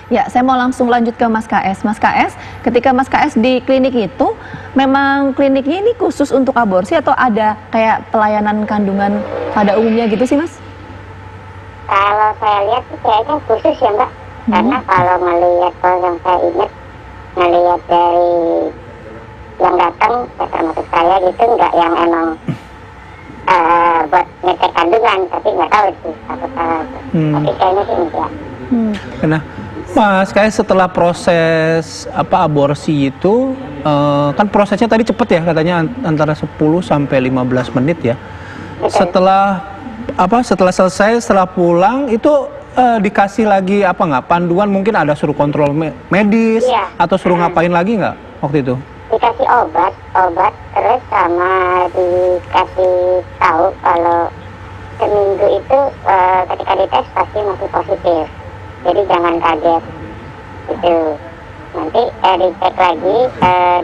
Ya, saya mau langsung lanjut ke Mas KS. Mas KS, ketika Mas KS di klinik itu, memang kliniknya ini khusus untuk aborsi atau ada kayak pelayanan kandungan pada umumnya gitu sih, Mas? Kalau saya lihat sih kayaknya khusus ya Mbak. Karena kalau ngelihat, kalau yang saya ingat, ngelihat dari yang datang, ya termasuk saya gitu, nggak yang emang buat ngecek kandungan, tapi nggak tahu sih aku salah. Tapi kayaknya sih enggak. Nah, Mas, kayak setelah proses aborsi itu kan prosesnya tadi cepet ya katanya antara 10 sampai 15 menit ya. Betul. Setelah selesai, setelah pulang itu dikasih lagi nggak panduan, mungkin ada suruh kontrol medis atau suruh ngapain lagi nggak waktu itu? Dikasih obat terus sama dikasih tahu kalau seminggu itu ketika dites pasti masih positif. Jadi jangan kaget gitu. Nanti dicek lagi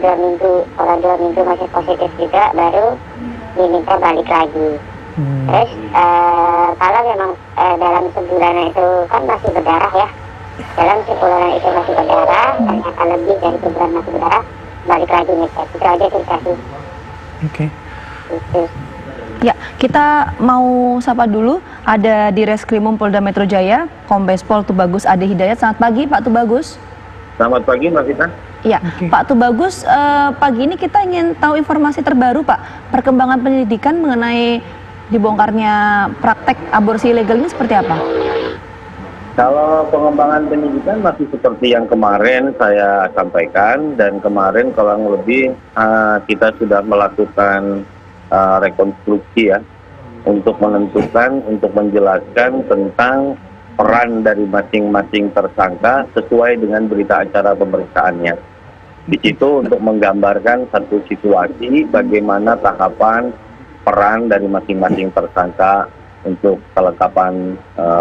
2 minggu, kalau 2 minggu masih positif juga baru diminta balik lagi. Terus kalau memang dalam sebulan itu kan masih berdarah ya, dalam sebulan itu masih berdarah, ternyata lebih dari sebulan masih berdarah, balik lagi ngecek. Itu aja dikasih. Oke. Gitu. Ya, kita mau sapa dulu, ada di Reskrimum Polda Metro Jaya, Kombes Pol Tubagus Ade Hidayat. Selamat pagi Pak Tubagus. Selamat pagi Mbak Vita. Ya, Pak Tubagus, pagi ini kita ingin tahu informasi terbaru Pak, perkembangan penyelidikan mengenai dibongkarnya praktek aborsi ilegal ini seperti apa? Kalau pengembangan penyidikan masih seperti yang kemarin saya sampaikan, dan kemarin kurang lebih kita sudah melakukan rekonstruksi ya, untuk menentukan, untuk menjelaskan tentang peran dari masing-masing tersangka sesuai dengan berita acara pemeriksaannya. Di situ untuk menggambarkan satu situasi bagaimana tahapan peran dari masing-masing tersangka untuk kelengkapan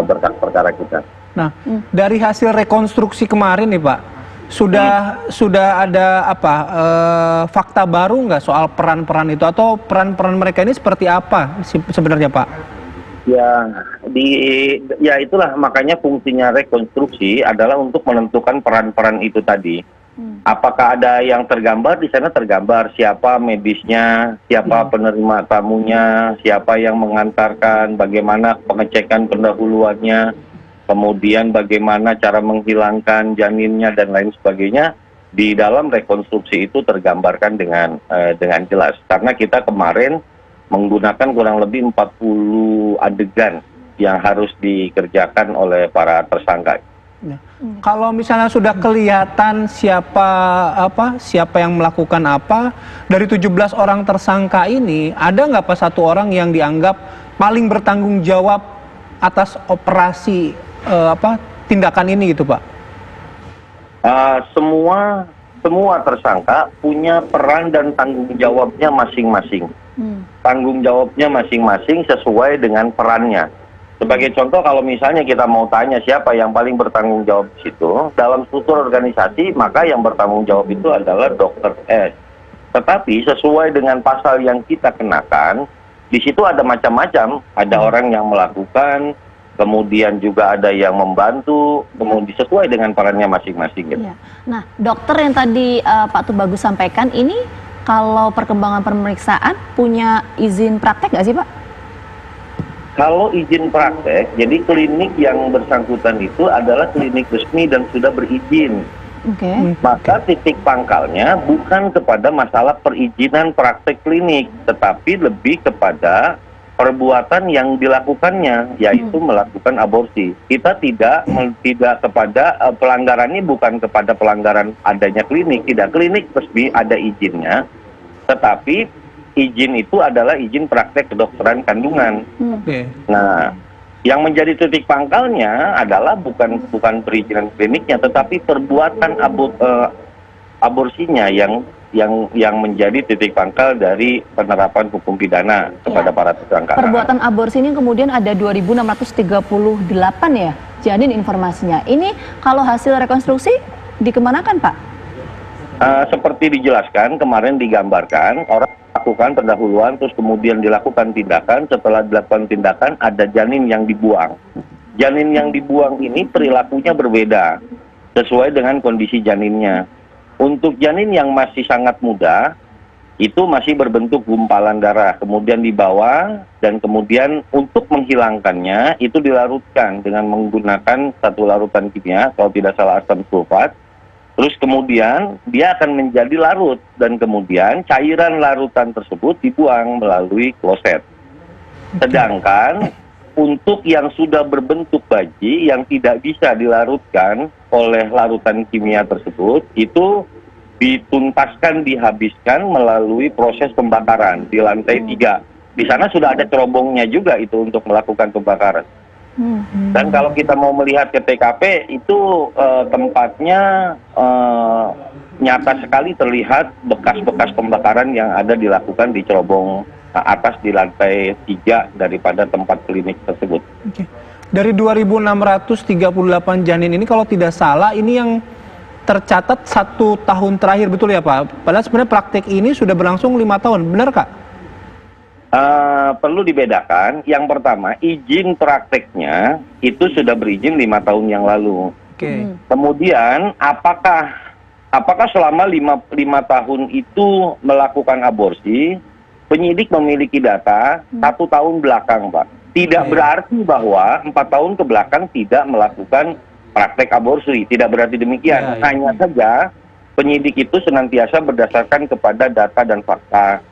berkas perkara kita. Nah, dari hasil rekonstruksi kemarin nih Pak, sudah ada fakta baru nggak soal peran-peran itu, atau peran-peran mereka ini seperti apa sebenarnya Pak? Ya itulah makanya fungsinya rekonstruksi adalah untuk menentukan peran-peran itu tadi. Apakah ada yang tergambar di sana, tergambar siapa medisnya, siapa penerima tamunya, siapa yang mengantarkan, bagaimana pengecekan pendahuluannya, kemudian bagaimana cara menghilangkan janinnya dan lain sebagainya. Di dalam rekonstruksi itu tergambarkan dengan jelas. Karena kita kemarin menggunakan kurang lebih 40 adegan yang harus dikerjakan oleh para tersangka. Ya. Kalau misalnya sudah kelihatan siapa yang melakukan apa, dari 17 orang tersangka ini ada nggak Pak satu orang yang dianggap paling bertanggung jawab atas operasi tindakan ini gitu Pak? Semua tersangka punya peran dan tanggung jawabnya masing-masing. Tanggung jawabnya masing-masing sesuai dengan perannya. Sebagai contoh, kalau misalnya kita mau tanya siapa yang paling bertanggung jawab di situ, dalam struktur organisasi, maka yang bertanggung jawab itu adalah Dr. S. Tetapi sesuai dengan pasal yang kita kenakan, di situ ada macam-macam. Ada orang yang melakukan, kemudian juga ada yang membantu, kemudian sesuai dengan perannya masing-masing. Gitu. Ya. Nah, dokter yang tadi Pak Tubagus sampaikan ini, kalau perkembangan pemeriksaan punya izin praktek nggak sih Pak? Kalau izin praktek, jadi klinik yang bersangkutan itu adalah klinik resmi dan sudah berizin. Maka titik pangkalnya bukan kepada masalah perizinan praktek klinik, tetapi lebih kepada perbuatan yang dilakukannya, yaitu melakukan aborsi. Kita tidak kepada pelanggarannya, bukan kepada pelanggaran adanya klinik. Tidak, klinik resmi ada izinnya, tetapi izin itu adalah izin praktek kedokteran kandungan. Nah, yang menjadi titik pangkalnya adalah bukan perizinan kliniknya, tetapi perbuatan aborsinya yang menjadi titik pangkal dari penerapan hukum pidana kepada para tersangka. Perbuatan aborsi ini kemudian ada 2.638 ya, janin informasinya. Ini kalau hasil rekonstruksi dikemanakan Pak? Seperti dijelaskan kemarin, digambarkan orang lakukan pendahuluan, terus kemudian dilakukan tindakan. Setelah dilakukan tindakan, ada janin yang dibuang. Janin yang dibuang ini perilakunya berbeda. sesuai dengan kondisi janinnya. Untuk janin yang masih sangat muda, itu masih berbentuk gumpalan darah, kemudian dibawa dan kemudian untuk menghilangkannya itu dilarutkan dengan menggunakan satu larutan kimia, kalau tidak salah asam sulfat. Terus kemudian dia akan menjadi larut dan kemudian cairan larutan tersebut dibuang melalui kloset. Sedangkan untuk yang sudah berbentuk bayi yang tidak bisa dilarutkan oleh larutan kimia tersebut, itu dituntaskan, dihabiskan melalui proses pembakaran di lantai 3. Di sana sudah ada cerobongnya juga itu untuk melakukan pembakaran. Dan kalau kita mau melihat ke TKP itu tempatnya nyata sekali terlihat bekas-bekas pembakaran yang ada dilakukan di cerobong atas di lantai 3 daripada tempat klinik tersebut. Oke. Dari 2.638 janin ini kalau tidak salah ini yang tercatat 1 tahun terakhir, betul ya Pak? Padahal sebenarnya praktek ini sudah berlangsung 5 tahun, benar Kak? Perlu dibedakan, yang pertama izin prakteknya itu sudah berizin 5 tahun yang lalu. Kemudian apakah selama 5 tahun itu melakukan aborsi, penyidik memiliki data 1 tahun belakang Pak. Tidak berarti bahwa 4 tahun ke belakang tidak melakukan praktek aborsi, tidak berarti demikian. Hanya saja penyidik itu senantiasa berdasarkan kepada data dan fakta.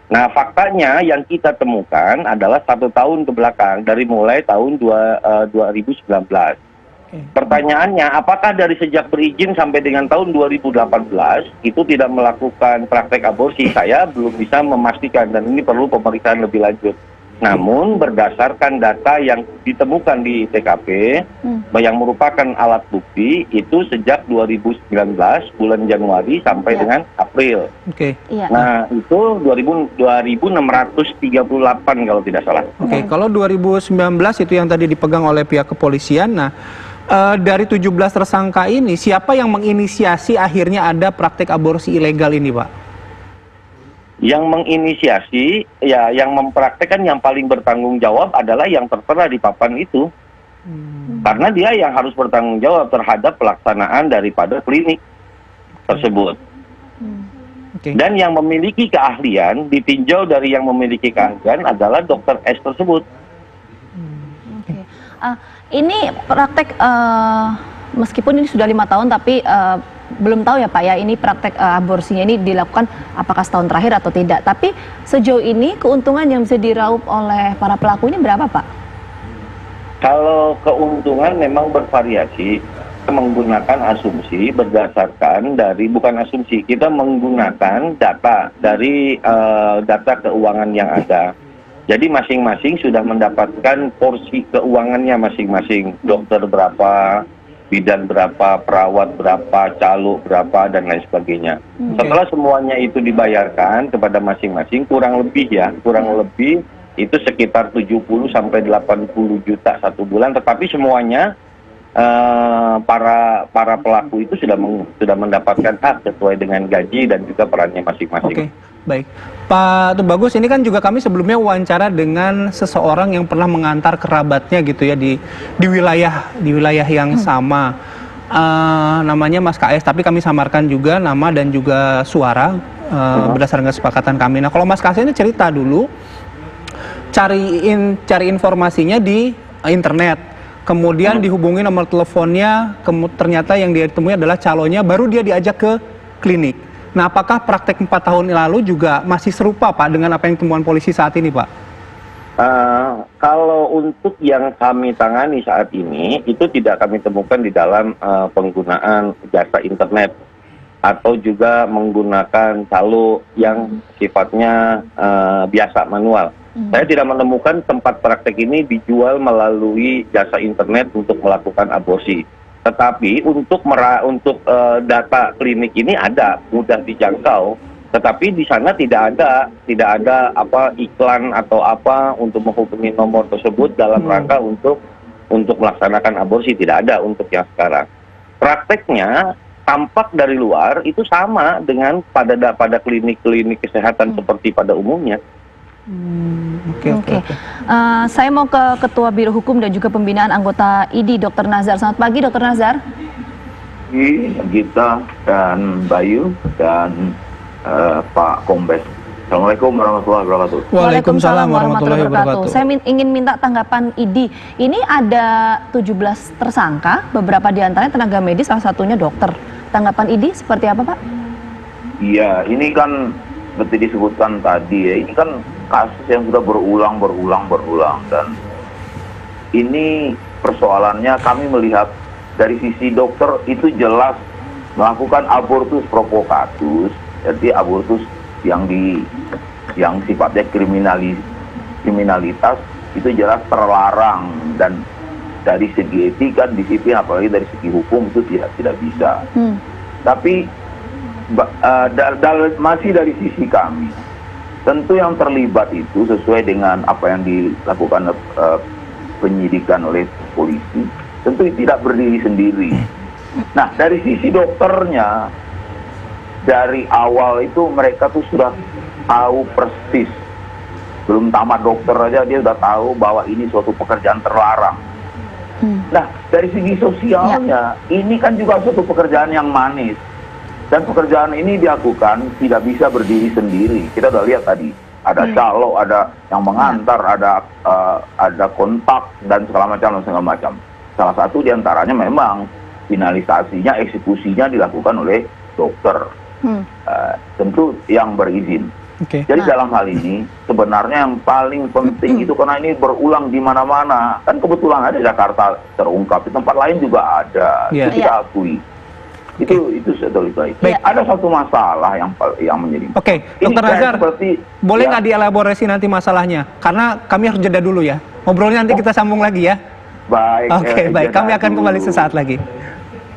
Nah, faktanya yang kita temukan adalah 1 tahun ke belakang, dari mulai tahun 2019. Pertanyaannya, apakah dari sejak berizin sampai dengan tahun 2018 itu tidak melakukan praktek aborsi? Saya belum bisa memastikan dan ini perlu pemeriksaan lebih lanjut. Namun berdasarkan data yang ditemukan di TKP yang merupakan alat bukti itu sejak 2019 bulan Januari sampai dengan April. Nah itu 2.638 kalau tidak salah. Kalau 2019 itu yang tadi dipegang oleh pihak kepolisian. Nah dari 17 tersangka ini siapa yang menginisiasi akhirnya ada praktek aborsi ilegal ini Pak? Yang menginisiasi, ya yang mempraktekkan, yang paling bertanggung jawab adalah yang tertera di papan itu. Karena dia yang harus bertanggung jawab terhadap pelaksanaan daripada klinik tersebut. Dan yang memiliki keahlian, ditinjau dari yang memiliki keahlian adalah dokter S tersebut. Ini praktek, meskipun ini sudah 5 tahun, tapi belum tahu ya Pak ya, ini praktek aborsinya ini dilakukan apakah setahun terakhir atau tidak. Tapi sejauh ini keuntungan yang bisa diraup oleh para pelaku ini berapa Pak? Kalau keuntungan memang bervariasi, kita menggunakan asumsi berdasarkan dari, bukan asumsi, kita menggunakan data dari data keuangan yang ada. Jadi masing-masing sudah mendapatkan porsi keuangannya masing-masing, dokter berapa, bidan berapa, perawat berapa, calo berapa, dan lain sebagainya. Setelah semuanya itu dibayarkan kepada masing-masing, kurang lebih itu sekitar 70 sampai 80 juta 1 bulan, tetapi semuanya para pelaku itu sudah mendapatkan hak sesuai dengan gaji dan juga perannya masing-masing. Baik, Pak Tubagus, ini kan juga kami sebelumnya wawancara dengan seseorang yang pernah mengantar kerabatnya gitu ya di wilayah yang sama, namanya Mas KS, tapi kami samarkan juga nama dan juga suara berdasarkan kesepakatan kami. Nah, kalau Mas KS ini cerita dulu cari informasinya di internet, kemudian dihubungi nomor teleponnya, ternyata yang dia temui adalah calonnya, baru dia diajak ke klinik. Nah, apakah praktek 4 tahun lalu juga masih serupa Pak dengan apa yang temuan polisi saat ini Pak? Kalau untuk yang kami tangani saat ini, itu tidak kami temukan di dalam penggunaan jasa internet atau juga menggunakan calo yang sifatnya biasa, manual. Saya tidak menemukan tempat praktek ini dijual melalui jasa internet untuk melakukan aborsi. Tetapi untuk data klinik ini ada, mudah dijangkau. Tetapi di sana tidak ada apa iklan atau apa untuk menghubungi nomor tersebut dalam rangka untuk melaksanakan aborsi, tidak ada untuk yang sekarang. Prakteknya tampak dari luar itu sama dengan pada klinik-klinik kesehatan seperti pada umumnya. Saya mau ke Ketua Biro Hukum dan juga Pembinaan Anggota IDI, Dr. Nazar. Selamat pagi, Dr. Nazar. pagi Gita dan Bayu dan Pak Kombes. Assalamualaikum warahmatullahi wabarakatuh. Waalaikumsalam warahmatullahi wabarakatuh. Saya ingin minta tanggapan IDI. Ini ada 17 tersangka, beberapa diantaranya tenaga medis, salah satunya dokter. Tanggapan IDI seperti apa, Pak? Iya, ini kan seperti disebutkan tadi ya, ini kan kasus yang sudah berulang dan ini persoalannya kami melihat dari sisi dokter itu jelas melakukan abortus provokatus, jadi abortus yang sifatnya kriminalitas itu jelas terlarang, dan dari segi etika, disiplin, apalagi dari segi hukum itu tidak bisa. Tapi masih dari sisi kami, tentu yang terlibat itu sesuai dengan apa yang dilakukan penyidikan oleh polisi, tentu tidak berdiri sendiri. Nah, dari sisi dokternya, dari awal itu mereka tuh sudah tahu persis, belum tamat dokter aja dia sudah tahu bahwa ini suatu pekerjaan terlarang. Nah, dari segi sosialnya, ini kan juga suatu pekerjaan yang manis, dan pekerjaan ini dilakukan tidak bisa berdiri sendiri. Kita udah lihat tadi, ada calo, ada yang mengantar, ada kontak dan segala macam. Salah satu diantaranya memang finalisasinya, eksekusinya dilakukan oleh dokter. Tentu yang berizin. Jadi dalam hal ini sebenarnya yang paling penting itu, karena ini berulang di mana-mana, kan kebetulan ada Jakarta terungkap, di tempat lain juga ada, itu kita akui. Itu sudah lebih baik. Ada satu masalah yang menjadi. Dr. Nazar, boleh nggak dielaborasi nanti masalahnya? Karena kami harus jeda dulu ya. Ngobrolnya nanti kita sambung lagi ya. Baik. Baik. Kami akan kembali sesaat lagi.